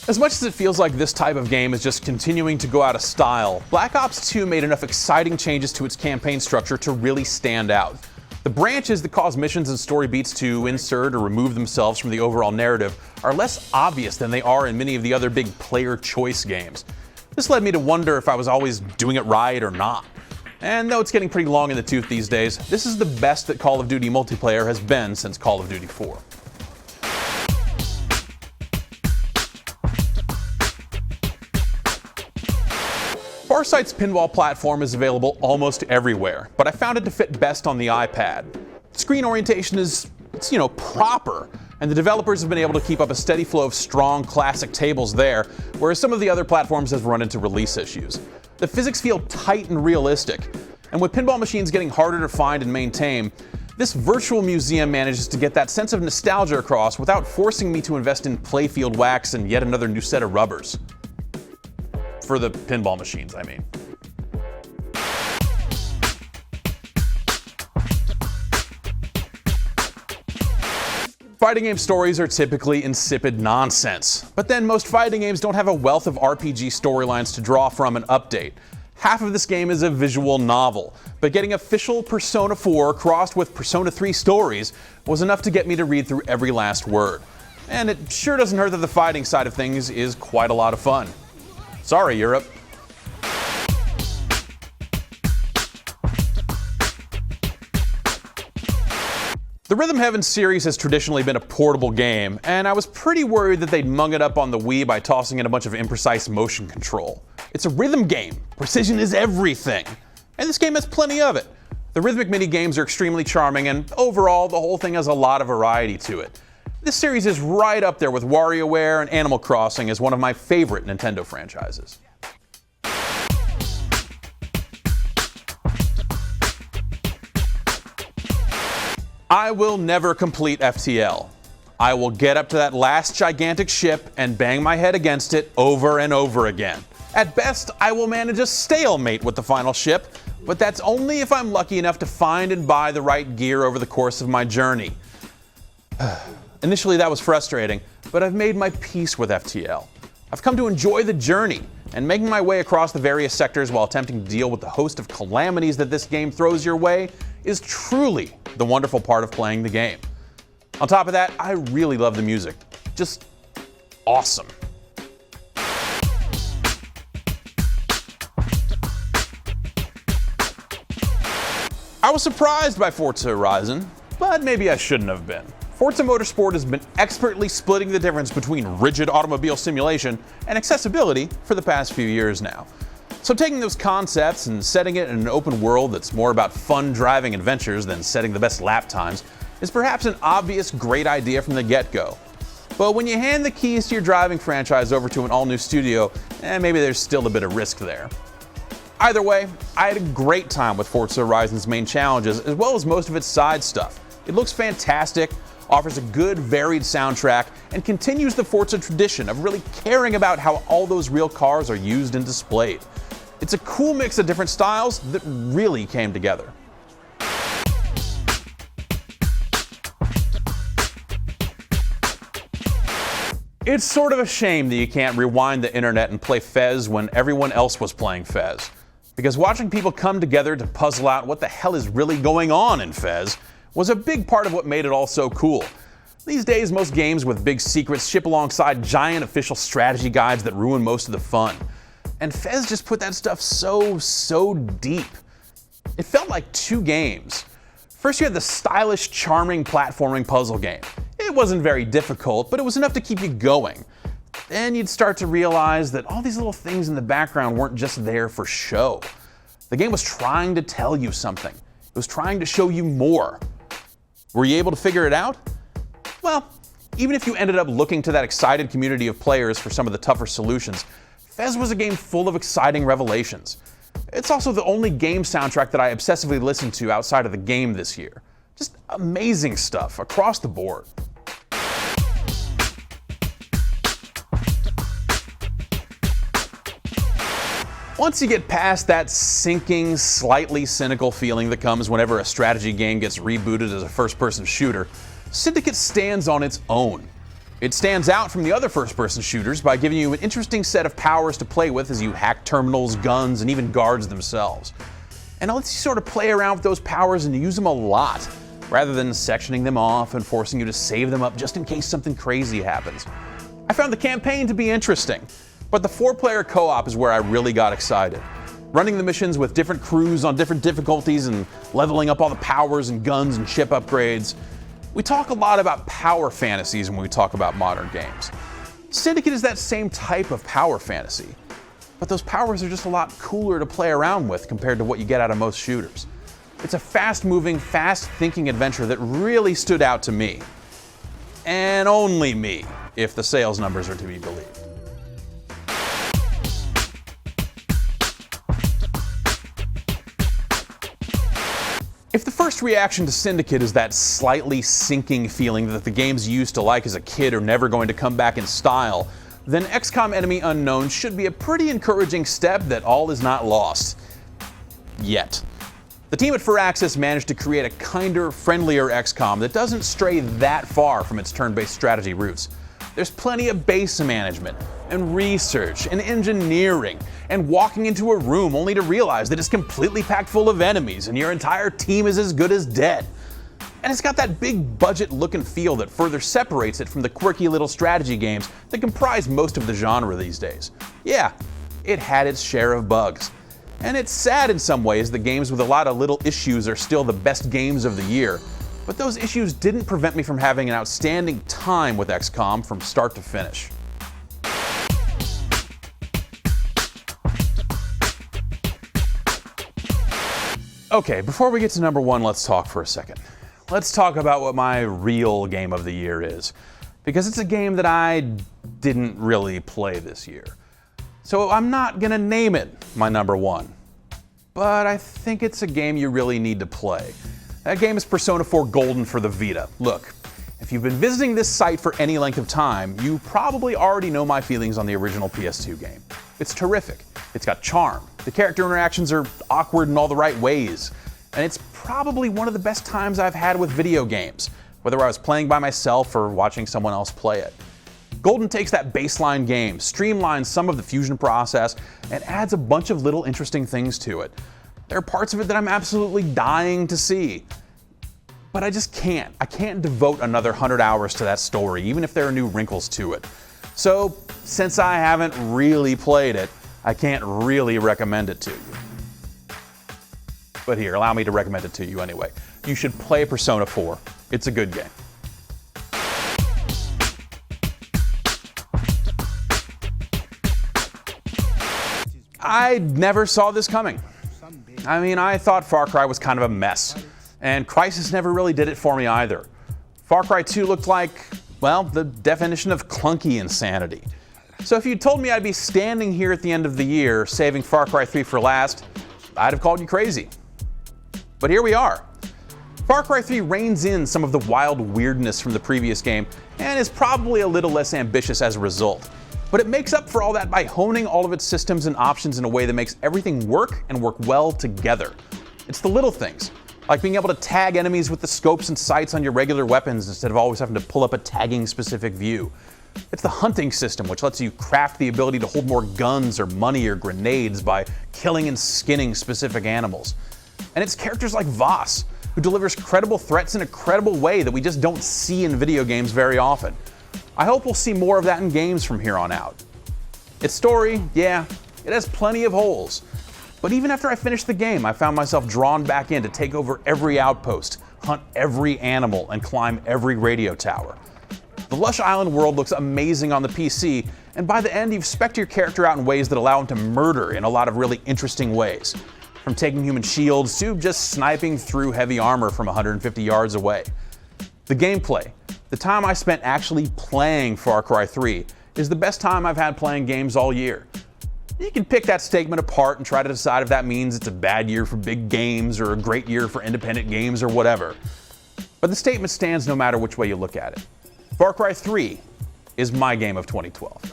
As much as it feels like this type of game is just continuing to go out of style, Black Ops 2 made enough exciting changes to its campaign structure to really stand out. The branches that cause missions and story beats to insert or remove themselves from the overall narrative are less obvious than they are in many of the other big player choice games. This led me to wonder if I was always doing it right or not. And though it's getting pretty long in the tooth these days, this is the best that Call of Duty multiplayer has been since Call of Duty 4. Farsight's pinball platform is available almost everywhere, but I found it to fit best on the iPad. Screen orientation is, proper, and the developers have been able to keep up a steady flow of strong classic tables there, whereas some of the other platforms have run into release issues. The physics feel tight and realistic, and with pinball machines getting harder to find and maintain, this virtual museum manages to get that sense of nostalgia across without forcing me to invest in playfield wax and yet another new set of rubbers. For the pinball machines, I mean. Fighting game stories are typically insipid nonsense, but then most fighting games don't have a wealth of RPG storylines to draw from and update. Half of this game is a visual novel, but getting official Persona 4 crossed with Persona 3 stories was enough to get me to read through every last word. And it sure doesn't hurt that the fighting side of things is quite a lot of fun. Sorry, Europe. The Rhythm Heaven series has traditionally been a portable game, and I was pretty worried that they'd mung it up on the Wii by tossing in a bunch of imprecise motion control. It's a rhythm game. Precision is everything. And this game has plenty of it. The rhythmic mini-games are extremely charming, and overall, the whole thing has a lot of variety to it. This series is right up there with WarioWare and Animal Crossing as one of my favorite Nintendo franchises. I will never complete FTL. I will get up to that last gigantic ship and bang my head against it over and over again. At best, I will manage a stalemate with the final ship, but that's only if I'm lucky enough to find and buy the right gear over the course of my journey. Initially that was frustrating, but I've made my peace with FTL. I've come to enjoy the journey, and making my way across the various sectors while attempting to deal with the host of calamities that this game throws your way is truly the wonderful part of playing the game. On top of that, I really love the music. Just awesome. I was surprised by Forza Horizon, but maybe I shouldn't have been. Forza Motorsport has been expertly splitting the difference between rigid automobile simulation and accessibility for the past few years now. So taking those concepts and setting it in an open world that's more about fun driving adventures than setting the best lap times is perhaps an obvious great idea from the get-go. But when you hand the keys to your driving franchise over to an all-new studio, maybe there's still a bit of risk there. Either way, I had a great time with Forza Horizon's main challenges as well as most of its side stuff. It looks fantastic, offers a good, varied soundtrack, and continues the Forza tradition of really caring about how all those real cars are used and displayed. It's a cool mix of different styles that really came together. It's sort of a shame that you can't rewind the internet and play Fez when everyone else was playing Fez. Because watching people come together to puzzle out what the hell is really going on in Fez was a big part of what made it all so cool. These days, most games with big secrets ship alongside giant official strategy guides that ruin most of the fun. And Fez just put that stuff so deep. It felt like two games. First you had the stylish, charming platforming puzzle game. It wasn't very difficult, but it was enough to keep you going. Then you'd start to realize that all these little things in the background weren't just there for show. The game was trying to tell you something. It was trying to show you more. Were you able to figure it out? Well, even if you ended up looking to that excited community of players for some of the tougher solutions, Fez was a game full of exciting revelations. It's also the only game soundtrack that I obsessively listened to outside of the game this year. Just amazing stuff across the board. Once you get past that sinking, slightly cynical feeling that comes whenever a strategy game gets rebooted as a first-person shooter, Syndicate stands on its own. It stands out from the other first-person shooters by giving you an interesting set of powers to play with as you hack terminals, guns, and even guards themselves. And it lets you sort of play around with those powers and use them a lot, rather than sectioning them off and forcing you to save them up just in case something crazy happens. I found the campaign to be interesting, but the 4-player co-op is where I really got excited. Running the missions with different crews on different difficulties and leveling up all the powers and guns and ship upgrades. We talk a lot about power fantasies when we talk about modern games. Syndicate is that same type of power fantasy, but those powers are just a lot cooler to play around with compared to what you get out of most shooters. It's a fast-moving, fast-thinking adventure that really stood out to me. And only me, if the sales numbers are to be believed. If the first reaction to Syndicate is that slightly sinking feeling that the games you used to like as a kid are never going to come back in style, then XCOM Enemy Unknown should be a pretty encouraging step that all is not lost. Yet. The team at Firaxis managed to create a kinder, friendlier XCOM that doesn't stray that far from its turn-based strategy roots. There's plenty of base management, and research, and engineering, and walking into a room only to realize that it's completely packed full of enemies and your entire team is as good as dead. And it's got that big budget look and feel that further separates it from the quirky little strategy games that comprise most of the genre these days. Yeah, it had its share of bugs. And it's sad in some ways that games with a lot of little issues are still the best games of the year. But those issues didn't prevent me from having an outstanding time with XCOM from start to finish. Okay, before we get to number one, let's talk for a second. Let's talk about what my real game of the year is, because it's a game that I didn't really play this year. So I'm not gonna name it my number one, but I think it's a game you really need to play. That game is Persona 4 Golden for the Vita. Look, if you've been visiting this site for any length of time, you probably already know my feelings on the original PS2 game. It's terrific. It's got charm. The character interactions are awkward in all the right ways. And it's probably one of the best times I've had with video games, whether I was playing by myself or watching someone else play it. Golden takes that baseline game, streamlines some of the fusion process, and adds a bunch of little interesting things to it. There are parts of it that I'm absolutely dying to see. But I just can't. I can't devote another 100 hours to that story, even if there are new wrinkles to it. So, since I haven't really played it, I can't really recommend it to you. But here, allow me to recommend it to you anyway. You should play Persona 4. It's a good game. I never saw this coming. I mean, I thought Far Cry was kind of a mess, and Crysis never really did it for me either. Far Cry 2 looked like, well, the definition of clunky insanity. So if you told me I'd be standing here at the end of the year saving Far Cry 3 for last, I'd have called you crazy. But here we are. Far Cry 3 reins in some of the wild weirdness from the previous game, and is probably a little less ambitious as a result. But it makes up for all that by honing all of its systems and options in a way that makes everything work and work well together. It's the little things, like being able to tag enemies with the scopes and sights on your regular weapons instead of always having to pull up a tagging specific view. It's the hunting system, which lets you craft the ability to hold more guns or money or grenades by killing and skinning specific animals. And it's characters like Voss, who delivers credible threats in a credible way that we just don't see in video games very often. I hope we'll see more of that in games from here on out. Its story, yeah, it has plenty of holes. But even after I finished the game, I found myself drawn back in to take over every outpost, hunt every animal, and climb every radio tower. The lush island world looks amazing on the PC, and by the end you've spec'd your character out in ways that allow him to murder in a lot of really interesting ways. From taking human shields to just sniping through heavy armor from 150 yards away. The gameplay, the time I spent actually playing Far Cry 3, is the best time I've had playing games all year. You can pick that statement apart and try to decide if that means it's a bad year for big games or a great year for independent games or whatever. But the statement stands no matter which way you look at it. Far Cry 3 is my game of 2012.